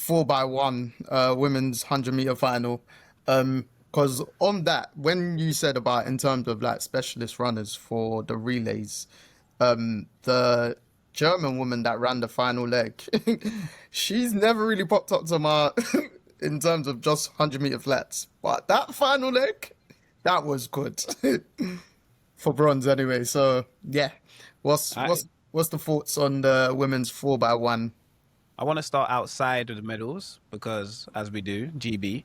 4x1 women's 100-meter final. Because on that, when you said about in terms of like specialist runners for the relays, the German woman that ran the final leg, she's never really popped up to my in terms of just 100-meter flats. But that final leg, that was good for bronze anyway. So yeah, what's the thoughts on the women's 4x1? I want to start outside of the medals because, as we do, GB,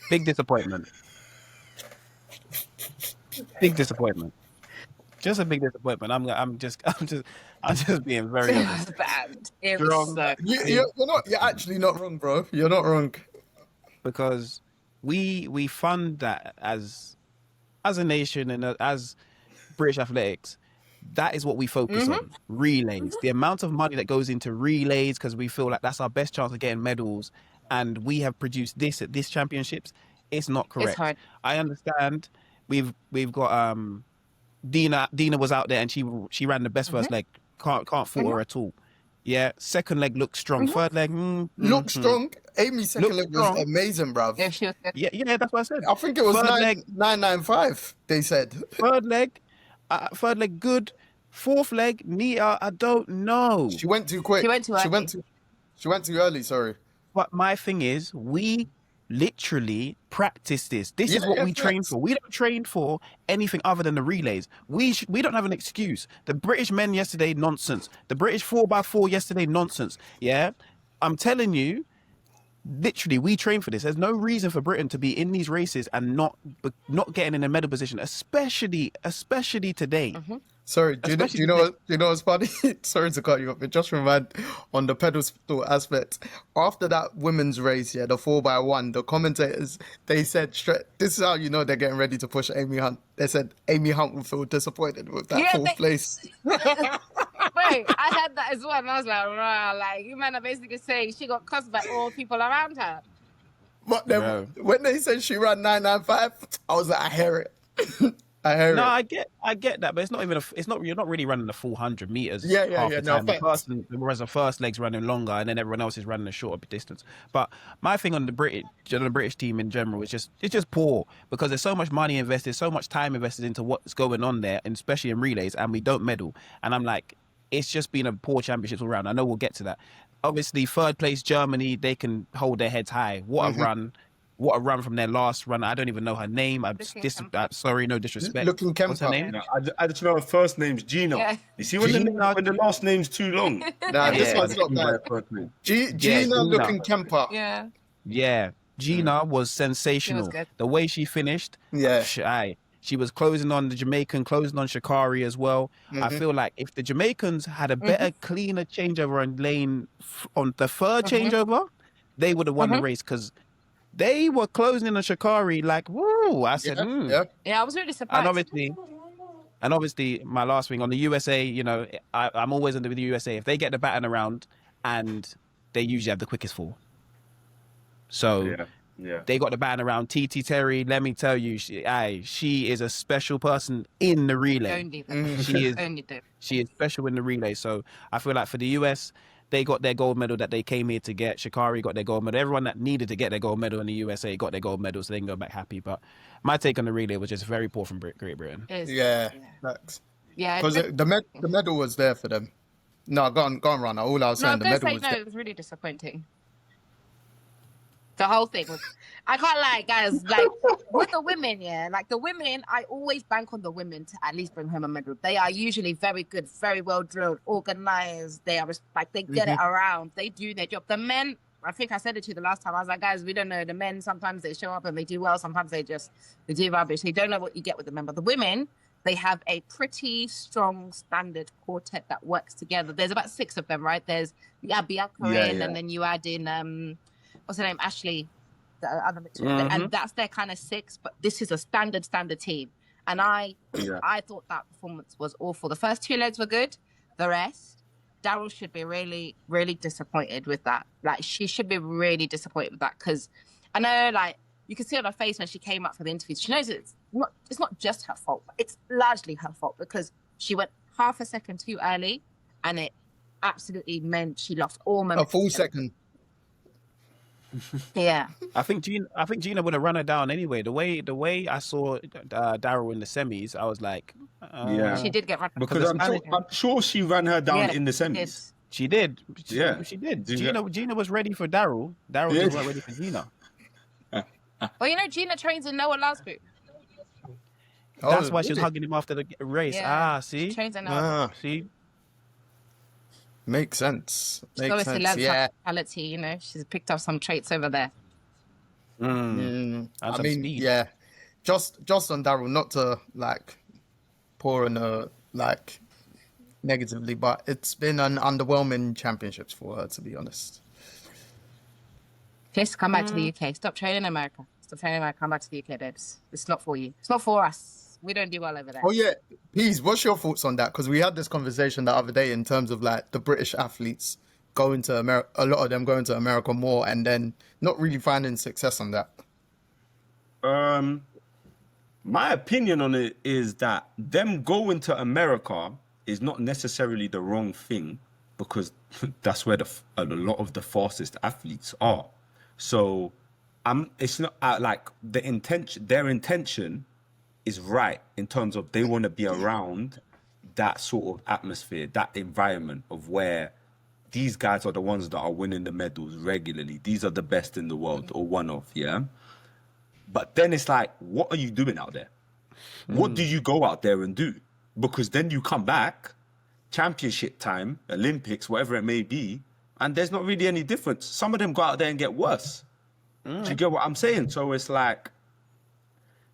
big disappointment. Big disappointment. Just a big disappointment. I'm just being very honest. Bad. It Strong. was You're actually not wrong, bro. You're not wrong. Because we fund that as a nation and as British athletics. That is what we focus on. Relays. The amount of money that goes into relays, because we feel like that's our best chance of getting medals, and we have produced this at this championships. It's not correct. It's hard. I understand. We've got Dina was out there and she ran the best first leg. Can't fault her at all. Yeah, second leg looked strong. Third leg looked strong. Amy's second leg was amazing, bruv. Yeah, she was good. Yeah, that's what I said. I think it was 995. They said third leg good. Fourth leg, Nia, I don't know. She went too quick. She went too early. She went too early. Sorry. But my thing is, we literally practice this. This is what we train for. We don't train for anything other than the relays. We don't have an excuse. The British men yesterday, nonsense. The British 4x4 yesterday, nonsense. Yeah, I'm telling you, literally, we train for this. There's no reason for Britain to be in these races and not getting in a medal position, especially today. Sorry, do you know what's funny? Sorry to cut you off, but just remind on the pedestal aspect. After that women's race, the 4x1, the commentators, they said this is how you know they're getting ready to push Amy Hunt. They said Amy Hunt will feel disappointed with that fourth place. Wait, I had that as well, and I was like, wow, like you man are basically saying she got cussed by all people around her. But then when they said she ran 995, I was like, I hear it. I get that, but it's not even you're not really running the full 100 meters. Yeah. No, whereas the first leg's running longer, and then everyone else is running a shorter distance. But my thing on the British team in general is just poor, because there's so much money invested, so much time invested into what's going on there, and especially in relays, and we don't medal. And I'm like, it's just been a poor championships all around. I know we'll get to that. Obviously, third place Germany, they can hold their heads high. What a run! What a run from their last run. I don't even know her name. Sorry, no disrespect. Looking Kemper. What's her name? No, I just know her first name's Gina. Yeah. You see when the last name's too long? This one's not bad. Gina Looking Kemper. Yeah. Gina was sensational. She was the way she finished. Yeah. She was closing on the Jamaican, closing on Sha'Carri as well. I feel like if the Jamaicans had a better, cleaner changeover and lane on the third changeover, they would have won the race, because they were closing in on Sha'Carri like, woo! I said, Yeah, I was really surprised. And obviously, my last thing on the USA, I'm always under the USA. If they get the baton around, and they usually have the quickest fall. So they got the baton around. TT Terry, let me tell you, she is a special person in the relay. She is special in the relay. So I feel like for the US, they got their gold medal that they came here to get. Sha'Carri got their gold medal. Everyone that needed to get their gold medal in the USA got their gold medal, so they can go back happy. But my take on the relay was just very poor from Great Britain. Yeah. Yeah. Because the medal was there for them. No, go on, Rana. All I was saying, the medal was there. It was really disappointing. The whole thing was, I can't lie, guys, like with the women, the women, I always bank on the women to at least bring home a medal. They are usually very good, very well drilled, organized. They are they get it around. They do their job. The men, I think I said it to you the last time. I was like, guys, we don't know. The men, sometimes they show up and they do well. Sometimes they do rubbish. You don't know what you get with the men. But the women, they have a pretty strong standard quartet that works together. There's about 6 of them, right? There's Bianca and then you add in, what's her name? Ashley, the other and that's their kind of 6. But this is a standard team, and I thought that performance was awful. The first 2 legs were good. The rest, Daryl should be really, really disappointed with that. Like, she should be really disappointed with that, because I know, like, you can see on her face when she came up for the interview, she knows it's not just her fault, but it's largely her fault, because she went half a second too early, and it absolutely meant she lost all momentum. A full second. Yeah. I think Gina would have run her down anyway. The way I saw Daryl in the semis, I was like, Yeah. She did get run. Because the I'm Spanish- sure she ran her down Yeah, in the she did. semis. she did. Yeah. She did. Did you- Gina was ready for Daryl. Daryl Yeah. just weren't ready for Gina. Well, you know, Gina trains in Noah Last group. That's why she was really? hugging him after the race. Yeah. See? She trains in Noah. Ah, See? makes sense. She's Makes obviously sense. learned Yeah. hospitality, you know. She's picked up some traits over there. And I some mean, speed. yeah. Just on Daryl, not to like pour in a like negatively, but it's been an underwhelming championships for her, to be honest. Please come back to the UK. Stop training in America. Stop training in America. Come back to the UK, babes. It's not for you. It's not for us. We don't do well over there. Oh yeah, Pease, what's your thoughts on that? Because we had this conversation the other day in terms of like the British athletes going to America, a lot of them going to America more, and then not really finding success on that. My opinion on it is that them going to America is not necessarily the wrong thing, because that's where a lot of the fastest athletes are. So it's not like their intention is right in terms of they want to be around that sort of atmosphere, that environment of where these guys are the ones that are winning the medals regularly. These are the best in the world, or one of, yeah. But then it's like, what are you doing out there? What do you go out there and do? Because then you come back, championship time, Olympics, whatever it may be, and there's not really any difference. Some of them go out there and get worse. Do you get what I'm saying? So it's like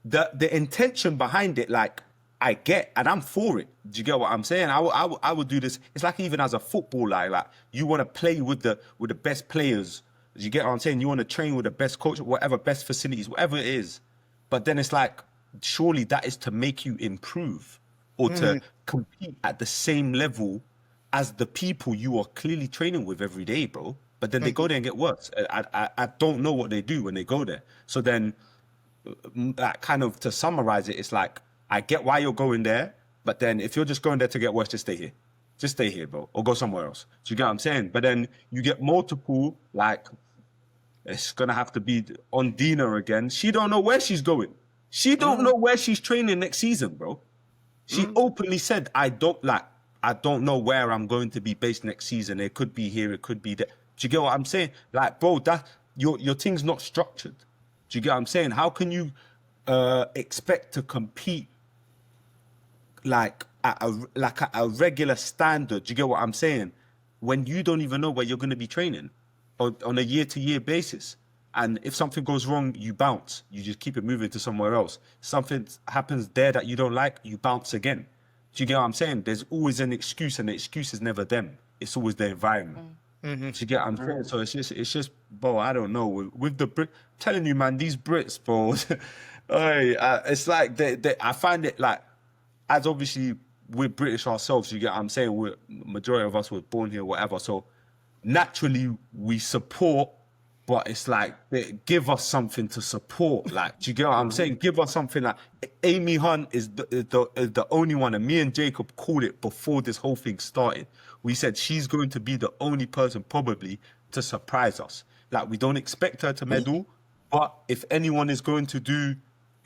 the intention behind it, like, I get, and I'm for it. Do you get what I'm saying? I would do this. It's like even as a footballer, like you want to play with the best players. Do you get what I'm saying? You want to train with the best coach, whatever, best facilities, whatever it is. But then it's like, surely that is to make you improve or to compete at the same level as the people you are clearly training with every day, bro. But then they go there and get worse. I don't know what they do when they go there. So then, that kind of, to summarize it, it's like, I get why you're going there, but then if you're just going there to get worse, just stay here. Just stay here, bro, or go somewhere else. Do you get what I'm saying? But then you get multiple, like, it's going to have to be on Dina again. She don't know where she's going. She don't know where she's training next season, bro. She openly said, I don't know where I'm going to be based next season. It could be here, it could be there. Do you get what I'm saying? Like, bro, that your thing's not structured. Do you get what I'm saying? How can you expect to compete like at a regular standard? Do you get what I'm saying? When you don't even know where you're going to be training on a year-to-year basis. And if something goes wrong, you bounce. You just keep it moving to somewhere else. Something happens there that you don't like, you bounce again. Do you get what I'm saying? There's always an excuse, and the excuse is never them. It's always the environment. Do you get what I'm saying? So it's just, bro, I don't know. With the Brit, telling you, man, these Brits, bro, it's like I find it like, as obviously we're British ourselves, you get what I'm saying? Majority of us were born here, whatever. So naturally we support, but it's like, they give us something to support. Like, do you get what I'm saying? Give us something. Like, Amy Hunt is the only one, and me and Jacob called it before this whole thing started. We said she's going to be the only person probably to surprise us. Like, we don't expect her to medal, but if anyone is going to do,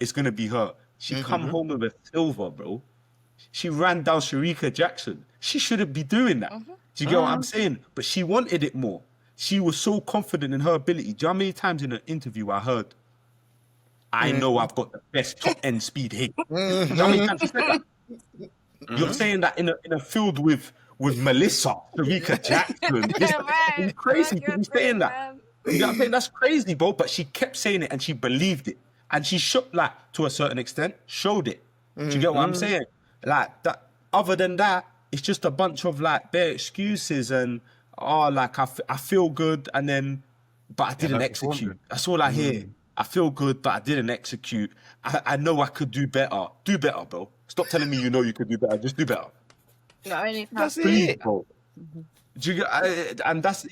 it's going to be her. She come home with a silver, bro. She ran down Sharika Jackson. She shouldn't be doing that. Do you get what I'm saying? But she wanted it more. She was so confident in her ability. Do you know how many times in an interview I heard, I know I've got the best top end speed here. Do you know how many times she said that? You're saying that in a field with Melissa, Sharika Jackson. It's crazy to be saying that. You know what I'm saying? That's crazy, bro. But she kept saying it and she believed it. And she showed, like, to a certain extent, showed it. Do you get what I'm saying? Like, that. Other than that, it's just a bunch of, like, bare excuses and, like, I feel good, and then, but I didn't execute. That's all I hear. I feel good, but I didn't execute. I know I could do better. Do better, bro. Stop telling me you know you could do better. Just do better. That's Please, it. bro. Do you get, and that's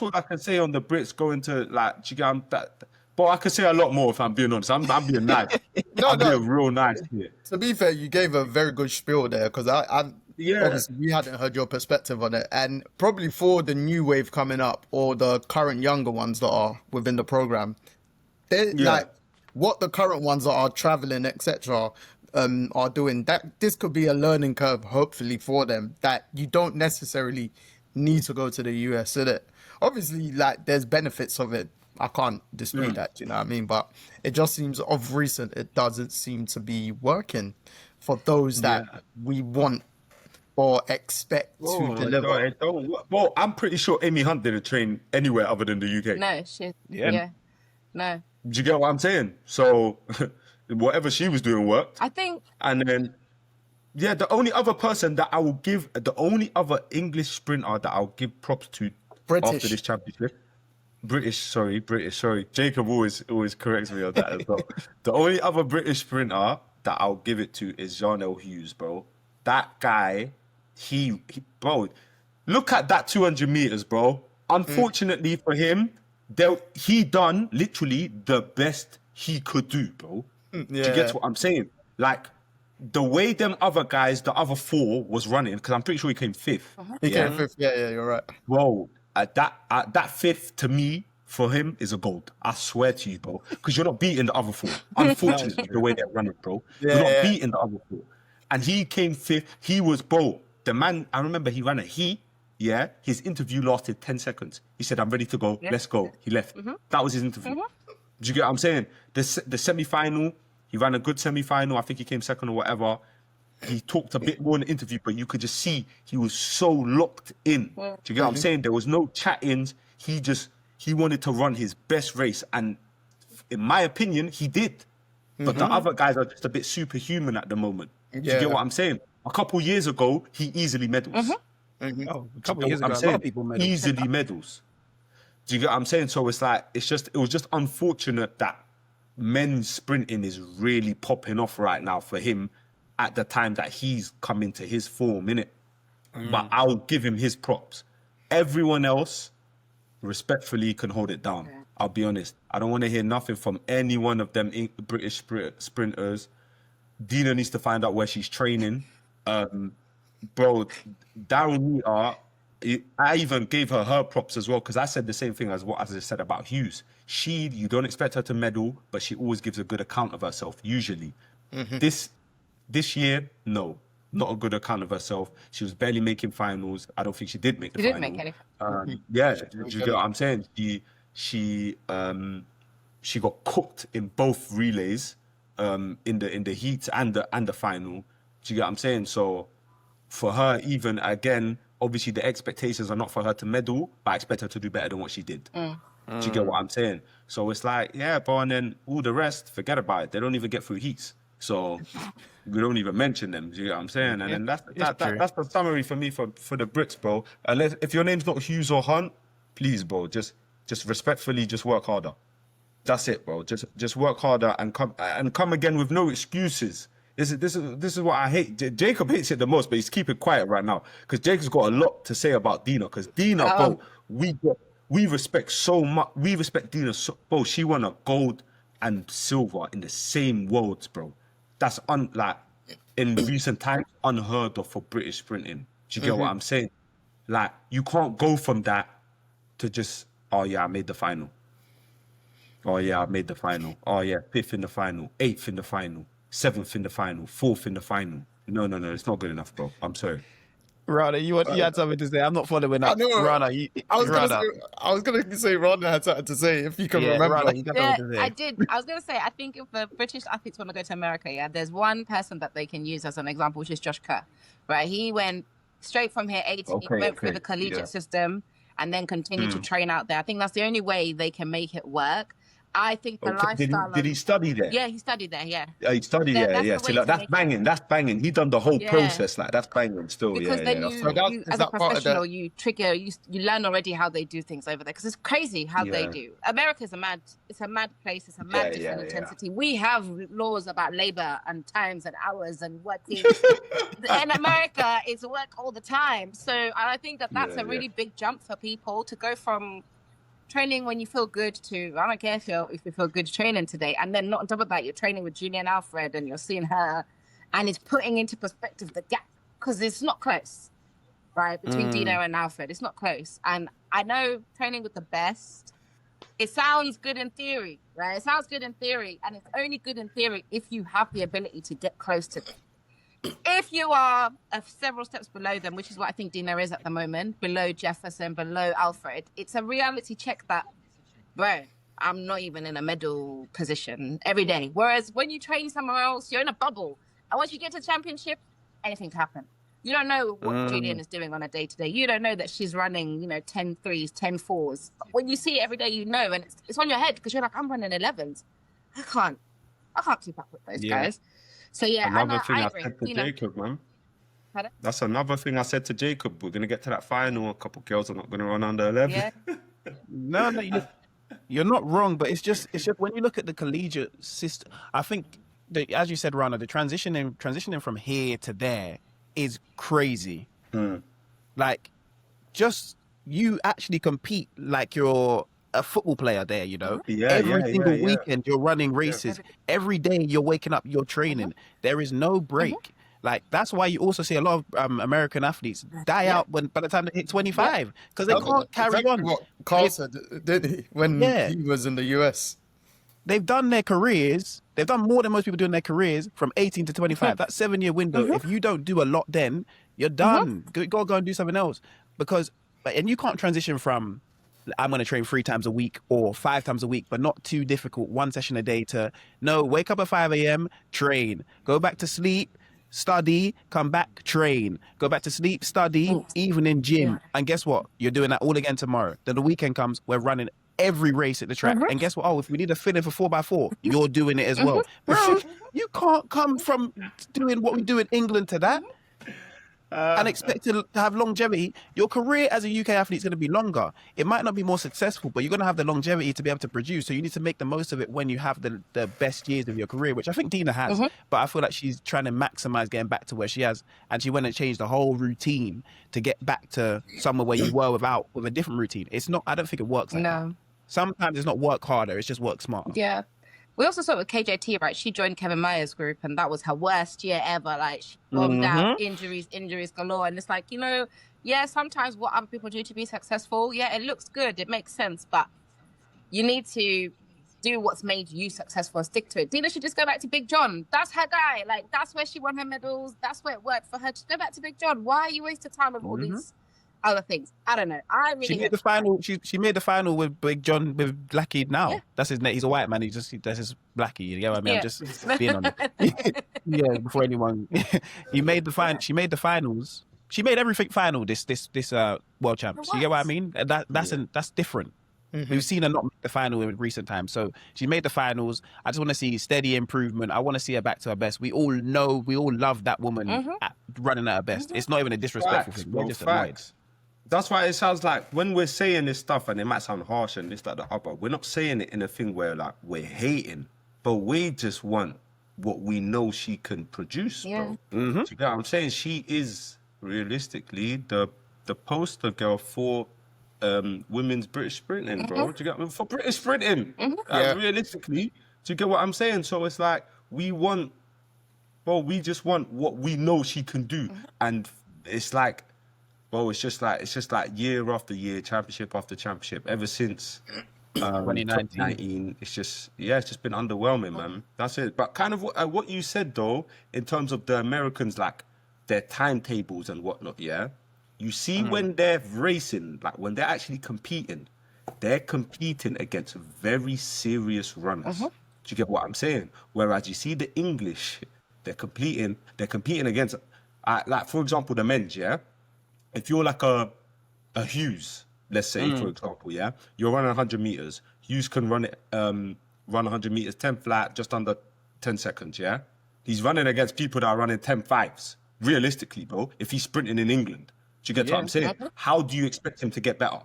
all I can say on the Brits going to, like, do you get, But I could say a lot more if I'm being honest. I'm being nice. No, I'm no. being real nice here. To be fair, you gave a very good spiel there because Yeah. obviously we hadn't heard your perspective on it, and probably for the new wave coming up or the current younger ones that are within the program, they like what the current ones that are traveling, etc. Are doing. That this could be a learning curve, hopefully for them. That you don't necessarily need to go to the US, is it? Obviously, like there's benefits of it. I can't dispute that, you know what I mean? But it just seems of recent, it doesn't seem to be working for those that we want or expect to deliver. Well, I'm pretty sure Amy Hunt didn't train anywhere other than the UK. No, no. Do you get what I'm saying? So whatever she was doing worked. I think. And then, the only other person that I will give, the only other English sprinter that I'll give props to after this championship. British, sorry. Jacob always corrects me on that as well. The only other British sprinter that I'll give it to is Jarnell Hughes, bro. That guy, he bro, look at that 200 meters, bro. Unfortunately for him, he done literally the best he could do, bro. Do you get what I'm saying? Like, the way them other guys, the other four was running, because I'm pretty sure he came fifth. He came fifth, yeah, you're right. Bro, that fifth to me for him is a gold. I swear to you, bro, because you're not beating the other four. Unfortunately, the way they're running, bro, you're not beating the other four. And he came fifth. He was, bro, the man. I remember he ran a heat. Yeah, his interview lasted 10 seconds. He said, "I'm ready to go. Let's go." He left. That was his interview. Do you get what I'm saying? The semi-final, he ran a good semi-final. I think he came second or whatever. He talked a bit more in the interview, but you could just see he was so locked in. Do you get what I'm saying? There was no chat-ins. He wanted to run his best race. And in my opinion, he did. But the other guys are just a bit superhuman at the moment. Do you get what I'm saying? A couple years ago, he easily medals. Oh, a couple of years ago, a lot of people medals. Easily medals. Do you get what I'm saying? So it's like, it was just unfortunate that men's sprinting is really popping off right now for him at the time that he's come into his form, innit? But I'll give him his props. Everyone else, respectfully, can hold it down. I'll be honest. I don't want to hear nothing from any one of them British sprinters. Dina needs to find out where she's training. Bro, Daryl Neater, I even gave her props as well, because I said the same thing as what I just said about Hughes. You don't expect her to medal, but she always gives a good account of herself, usually. This year, no, not a good account of herself. She was barely making finals. I don't think she did make the final. Didn't make any. Do you get what I'm saying? She got cooked in both relays, in the heat and the final. Do you get what I'm saying? So for her, even again, obviously the expectations are not for her to medal, but I expect her to do better than what she did. Do you get what I'm saying? So it's like, bro, and then all the rest, forget about it. They don't even get through heats. So we don't even mention them. Do you get what I'm saying? And then that's the summary for me for the Brits, bro. Unless if your name's not Hughes or Hunt, please, bro, just respectfully, just work harder. That's it, bro. Just work harder and come again with no excuses. This is what I hate. Jacob hates it the most, but he's keeping quiet right now because Jacob's got a lot to say about Dina. Because Dina, bro, we respect so much. We respect Dina, bro. She won a gold and silver in the same worlds, bro. That's in recent times unheard of for British sprinting. Do you get what I'm saying? Like, you can't go from that to just, oh yeah, I made the final. Oh yeah, I made the final. Oh yeah, 5th in the final, 8th in the final, 7th in the final, 4th in the final. No, it's not good enough, bro. I'm sorry. Rana, you had something to say. I'm not following up. Rana, I was gonna say Rana had something to say if you can remember. Rana, I did. I was gonna say I think if the British athletes want to go to America, there's one person that they can use as an example, which is Josh Kerr. Right, he went straight from here 18, went through the collegiate system, and then continued to train out there. I think that's the only way they can make it work. I think the lifestyle. Did he study there? Yeah, he studied there. Yeah. He studied there. Yeah. So that's banging. That's banging. He done the whole process. Like that's banging still. Because then you as a professional, you trigger. You learn already how they do things over there. Because it's crazy how they do. America's a mad place. It's a mad different intensity. We have laws about labor and times and hours and what. In America, it's work all the time. So I think that's a really big jump for people to go from training when you feel good to, I don't care if you feel good training today. And then not on top of that, you're training with Julie and Alfred and you're seeing her and it's putting into perspective the gap because it's not close, right? Between Dino and Alfred, it's not close. And I know training with the best, it sounds good in theory, right? It sounds good in theory. And it's only good in theory if you have the ability to get close to them. If you are several steps below them, which is what I think Dina is at the moment, below Jefferson, below Alfred, it's a reality check that, bro, I'm not even in a medal position every day. Whereas when you train somewhere else, you're in a bubble. And once you get to championship, anything can happen. You don't know what Julian is doing on a day-to-day. You don't know that she's running, 10 threes, 10 fours. But when you see it every day, and it's on your head because you're like, I'm running 11s. I can't keep up with those guys. So yeah, another thing I agree. said to Jacob, man. Pardon? That's another thing I said to Jacob. We're gonna get to that final. A couple girls are not gonna run under 11. Yeah. No, you're not wrong, but it's just when you look at the collegiate system, I think as you said, Rana, the transitioning from here to there is crazy. Like, just you actually compete like you're a football player there, every single weekend you're running races. Every day you're waking up, you're training. There is no break. Like, that's why you also see a lot of American athletes die out by the time they hit 25 because they can't carry on. What Carl said, didn't he, when he was in the US? They've done their careers. They've done more than most people do in their careers from 18 to 25. That 7-year window. If you don't do a lot, then you're done. Go and do something else and you can't transition from I'm going to train 3 times a week or 5 times a week, but not too difficult. 1 session a day to wake up at 5 a.m., train, go back to sleep, study, come back, train, go back to sleep, study, evening gym. And guess what? You're doing that all again tomorrow. Then the weekend comes, we're running every race at the track. And guess what? Oh, if we need a fill in for 4x4, you're doing it as well. Bro, you can't come from doing what we do in England to that. And expect to have longevity. Your career as a UK athlete is going to be longer. It might not be more successful, but you're going to have the longevity to be able to produce. So you need to make the most of it when you have the best years of your career, which I think Dina has. But I feel like she's trying to maximize getting back to where she has. And she went and changed the whole routine to get back to somewhere where you were with a different routine. It's not, I don't think it works like that. Sometimes it's not work harder, it's just work smarter. Yeah. We also saw it with KJT, right? She joined Kevin Meyer's group, and that was her worst year ever. Like, she bombed out, injuries galore. And it's like, sometimes what other people do to be successful, it looks good, it makes sense, but you need to do what's made you successful and stick to it. Dina should just go back to Big John. That's her guy. Like, that's where she won her medals. That's where it worked for her. Just go back to Big John. Why are you wasting time with all these other things? I don't know. She made the final. She made the final with Big John with Blackie now. Yeah. That's his name. He's a white man. That's his Blackie. You get what I mean? I'm just being on it. Before anyone, he made the final. She made the finals. She made everything final. This world champs. You get what I mean? That's different. We've seen her not make the final in recent times. So she made the finals. I just want to see steady improvement. I want to see her back to her best. We all love that woman running at her best. It's not even a disrespectful thing. We're just annoyed. That's why it sounds like when we're saying this stuff, and it might sound harsh and this, that, the other, we're not saying it in a thing where like we're hating, but we just want what we know she can produce, bro. Do you get what I'm saying? She is realistically the poster girl for women's British sprinting, bro. Do you get what I mean? For British sprinting? Realistically, do you get what I'm saying? So it's like we just want what we know she can do, and it's like. Well, it's just like year after year, championship after championship, ever since 2019. It's just been underwhelming, man. That's it. But kind of what you said though, in terms of the Americans, like their timetables and whatnot. Yeah, you see when they're racing, like when they're actually competing, they're competing against very serious runners. Do you get what I'm saying? Whereas you see the English, they're competing against, like for example, the men's. Yeah. If you're like a Hughes, let's say, for example, you're running 100 meters. Hughes can run 100 meters, 10 flat, just under 10 seconds, He's running against people that are running 10 fives. Realistically, bro, if he's sprinting in England, do you get what I'm saying? How do you expect him to get better?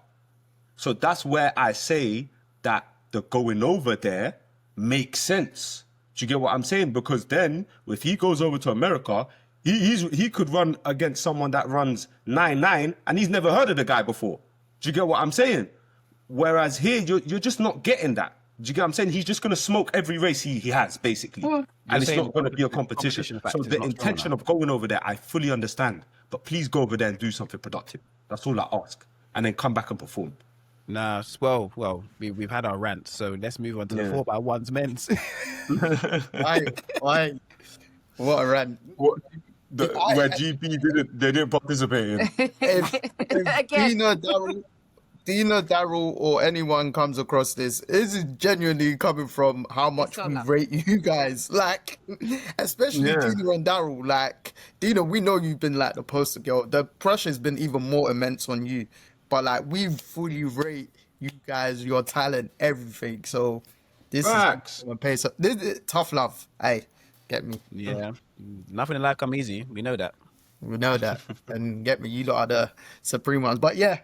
So that's where I say that the going over there makes sense. Do you get what I'm saying? Because then, if he goes over to America, he could run against someone that runs 9.9 and he's never heard of the guy before. Do you get what I'm saying? Whereas here, you're just not getting that. Do you get what I'm saying? He's just going to smoke every race he has, basically. And it's saying not going to be a competition. competition So factor is the not strong intention enough. of going over there, I fully understand. But please go over there and do something productive. That's all I ask. And then come back and perform. Nah, well, we've had our rant, so let's move on to the 4x1's men's. Why? What a rant. Where GP didn't participate in. If Again. Dina, Daryl, or anyone comes across this is genuinely coming from how much so we love. rate you guys. Like, especially Yeah. Dina and Daryl. Like, Dina, we know you've been like the poster girl. The pressure's been even more immense on you. But like, we fully rate you guys, your talent, everything. So this Facts. is pace. This is tough love. Hey, get me. Yeah, nothing in life come easy. We know that. We know that. And get me, you lot are the supreme ones. But yeah,